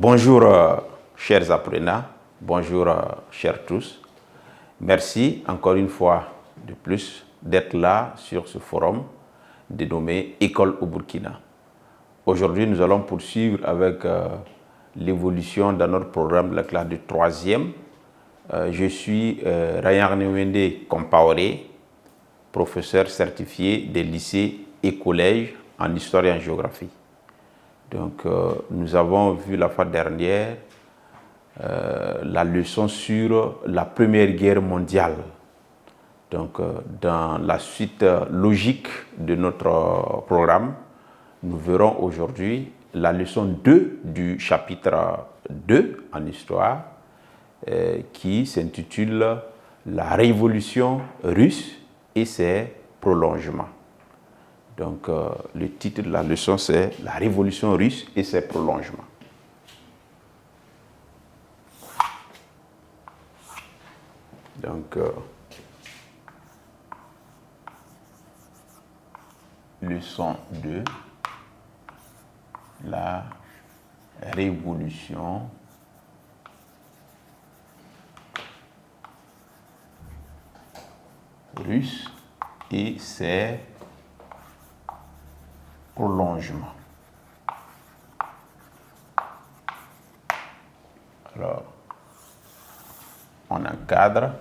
Bonjour chers apprenants, bonjour chers tous. Merci encore une fois de plus d'être là sur ce forum dénommé École au Burkina. Aujourd'hui, nous allons poursuivre avec l'évolution dans notre programme de la classe de 3e. Je suis Ryan Newende Compaoré, professeur certifié des lycées et collèges en histoire et en géographie. Donc, nous avons vu la fois dernière la leçon sur la Première Guerre mondiale. Donc, dans la suite logique de notre programme, nous verrons aujourd'hui la leçon 2 du chapitre 2 en histoire qui s'intitule « La révolution russe et ses prolongements ». Donc, le titre de la leçon, c'est « La révolution russe et ses prolongements ». Donc, leçon 2, la révolution russe et ses prolongements. Alors, on encadre.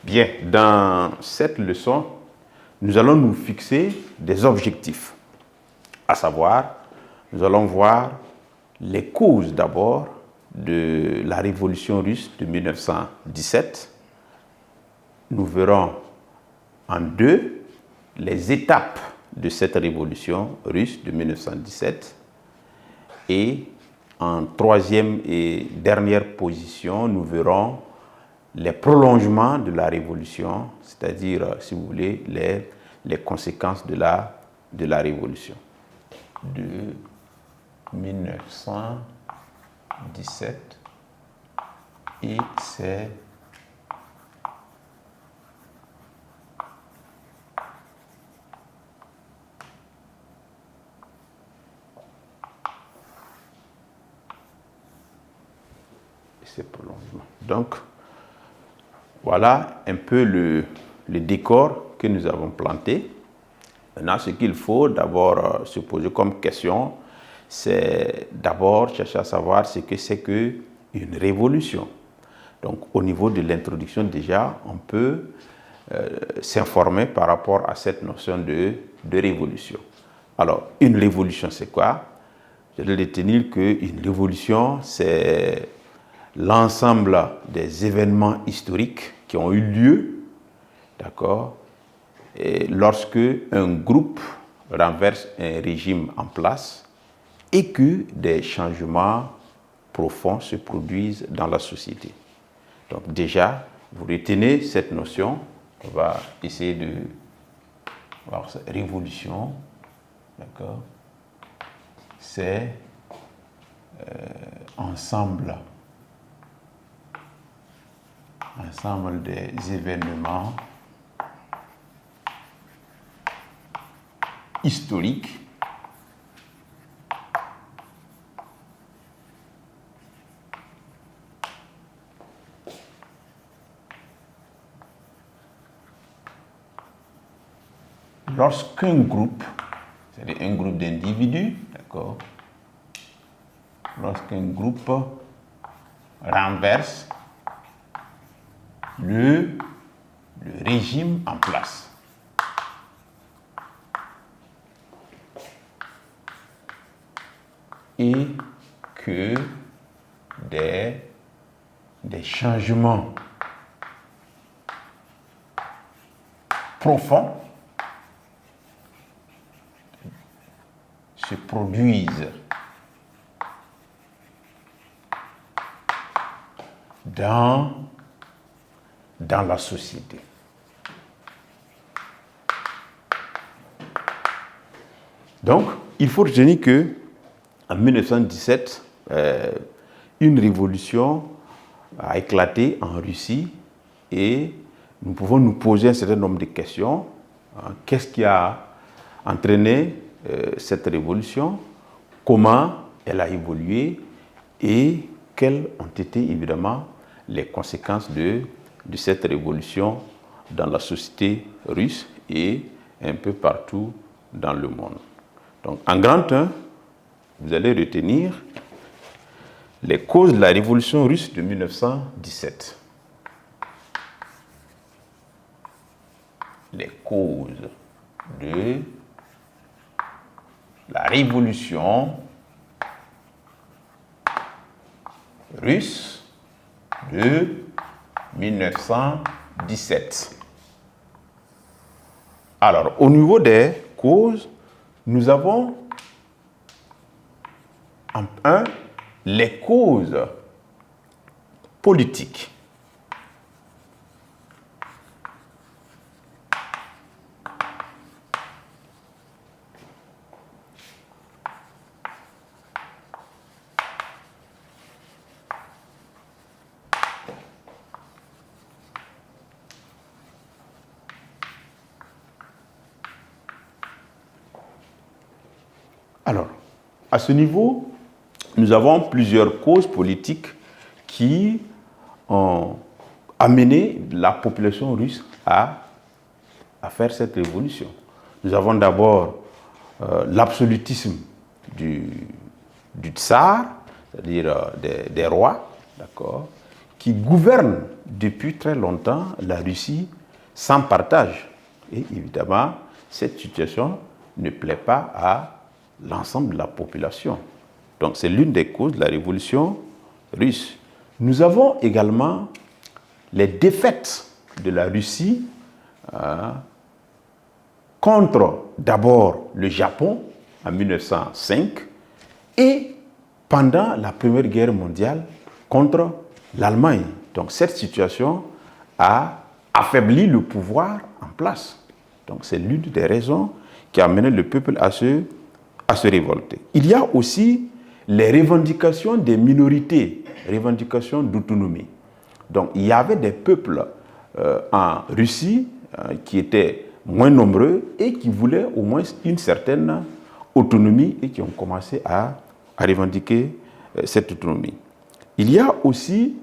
Bien, dans cette leçon, nous allons nous fixer des objectifs. À savoir, nous allons voir les causes d'abord de la révolution russe de 1917. Nous verrons en deux les étapes de cette révolution russe de 1917. Et en troisième et dernière position, nous verrons les prolongements de la révolution, c'est-à-dire, si vous voulez, les conséquences de la révolution de 1917 et ses prolongements. Donc, voilà un peu le décor que nous avons planté. Maintenant, ce qu'il faut d'abord se poser comme question, c'est d'abord chercher à savoir ce que c'est qu'une révolution. Donc, au niveau de l'introduction, déjà, on peut s'informer par rapport à cette notion de révolution. Alors, une révolution, c'est quoi? Je vais retenir qu'une révolution, c'est l'ensemble des événements historiques qui ont eu lieu, d'accord, et lorsque un groupe renverse un régime en place et que des changements profonds se produisent dans la société. Donc déjà, vous retenez cette notion, on va essayer de voir cette révolution, d'accord, c'est ensemble des événements historiques lorsqu'un groupe, c'est-à-dire un groupe d'individus, d'accord, lorsqu'un groupe renverse le régime en place. Et que des changements profonds se produisent dans la société. Donc, il faut retenir que en 1917, une révolution a éclaté en Russie et nous pouvons nous poser un certain nombre de questions. Qu'est-ce qui a entraîné cette révolution? Comment elle a évolué? Et quelles ont été évidemment les conséquences de cette révolution dans la société russe et un peu partout dans le monde. Donc, en grand 1, vous allez retenir les causes de la révolution russe de 1917. Les causes de la révolution russe de 1917. Alors, au niveau des causes, nous avons en un les causes politiques. Alors, à ce niveau, nous avons plusieurs causes politiques qui ont amené la population russe à faire cette révolution. Nous avons d'abord l'absolutisme du tsar, c'est-à-dire des rois, d'accord, qui gouvernent depuis très longtemps la Russie sans partage. Et évidemment, cette situation ne plaît pas à l'ensemble de la population. Donc c'est l'une des causes de la révolution russe. Nous avons également les défaites de la Russie contre d'abord le Japon en 1905 et pendant la Première Guerre mondiale contre l'Allemagne. Donc cette situation a affaibli le pouvoir en place. Donc c'est l'une des raisons qui a amené le peuple à se révolter. Il y a aussi les revendications des minorités, revendications d'autonomie. Donc il y avait des peuples en Russie qui étaient moins nombreux et qui voulaient au moins une certaine autonomie et qui ont commencé à revendiquer cette autonomie. Il y a aussi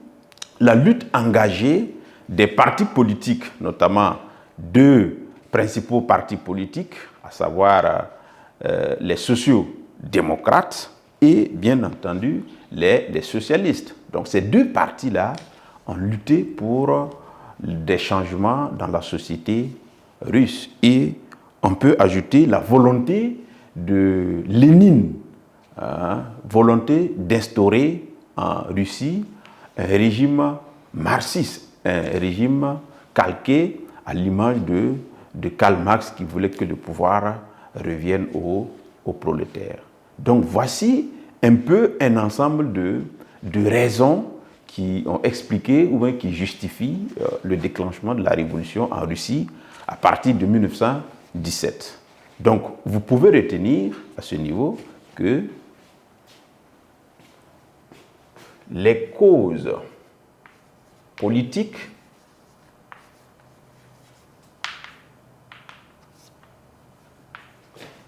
la lutte engagée des partis politiques, notamment deux principaux partis politiques, à savoir les sociaux-démocrates et bien entendu les socialistes. Donc ces deux partis-là ont lutté pour des changements dans la société russe. Et on peut ajouter la volonté de Lénine, volonté d'instaurer en Russie un régime marxiste, un régime calqué à l'image de Karl Marx qui voulait que le pouvoir revienne aux prolétaires. Donc voici un peu un ensemble de raisons qui ont expliqué ou bien qui justifient le déclenchement de la révolution en Russie à partir de 1917. Donc vous pouvez retenir à ce niveau que les causes politiques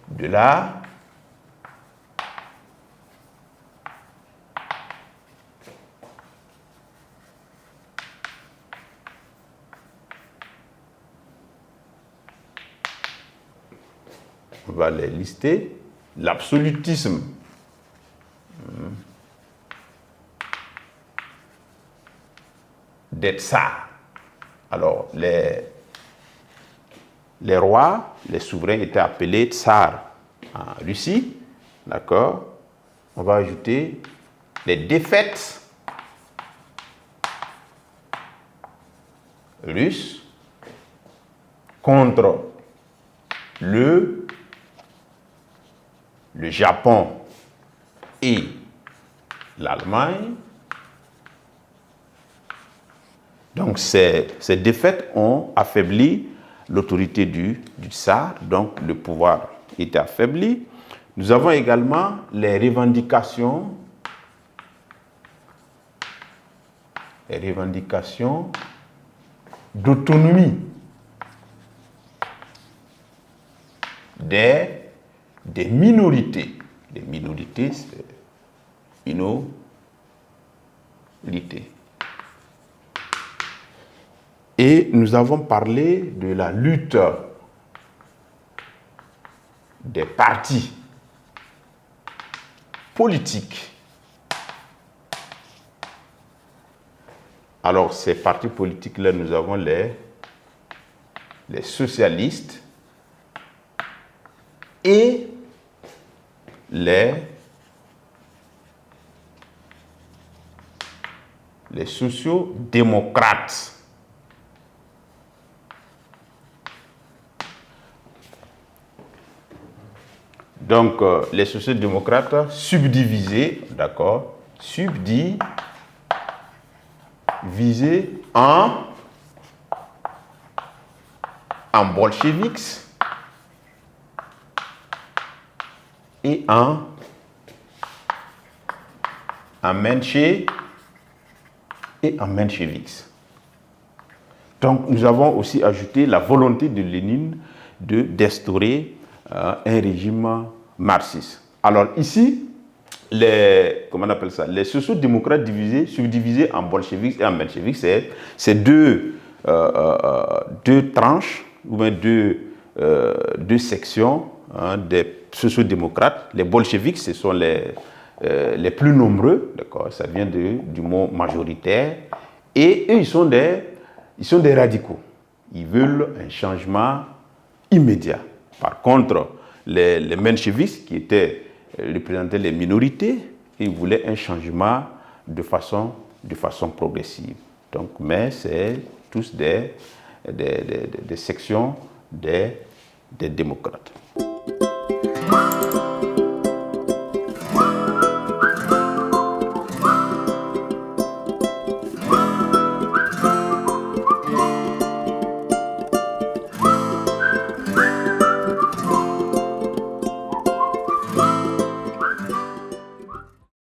de la on va les lister. L'absolutisme des tsars. Alors, les rois, les souverains étaient appelés tsars en Russie. D'accord? On va ajouter les défaites russes contre le Japon et l'Allemagne. Donc ces défaites ont affaibli l'autorité du tsar, donc le pouvoir était affaibli. Nous avons également les revendications revendications d'autonomie des minorités. Les minorités, c'est minorité. Et nous avons parlé de la lutte des partis politiques. Alors, ces partis politiques-là, nous avons les socialistes et les sociaux-démocrates. Donc, les sociaux-démocrates subdivisés, d'accord, subdivisés en bolcheviks et en mencheviks. Donc, nous avons aussi ajouté la volonté de Lénine d'instaurer un régime marxiste. Alors ici, les sociaux-démocrates subdivisés en bolcheviks et en mencheviks, c'est deux tranches, ou bien deux sections des sociaux-démocrates. Les bolcheviks, ce sont les plus nombreux, d'accord, ça vient du mot majoritaire, et eux, ils sont des radicaux. Ils veulent un changement immédiat. Par contre, les mencheviks, qui représentaient les minorités, ils voulaient un changement de façon progressive. Donc, mais c'est tous des sections des démocrates.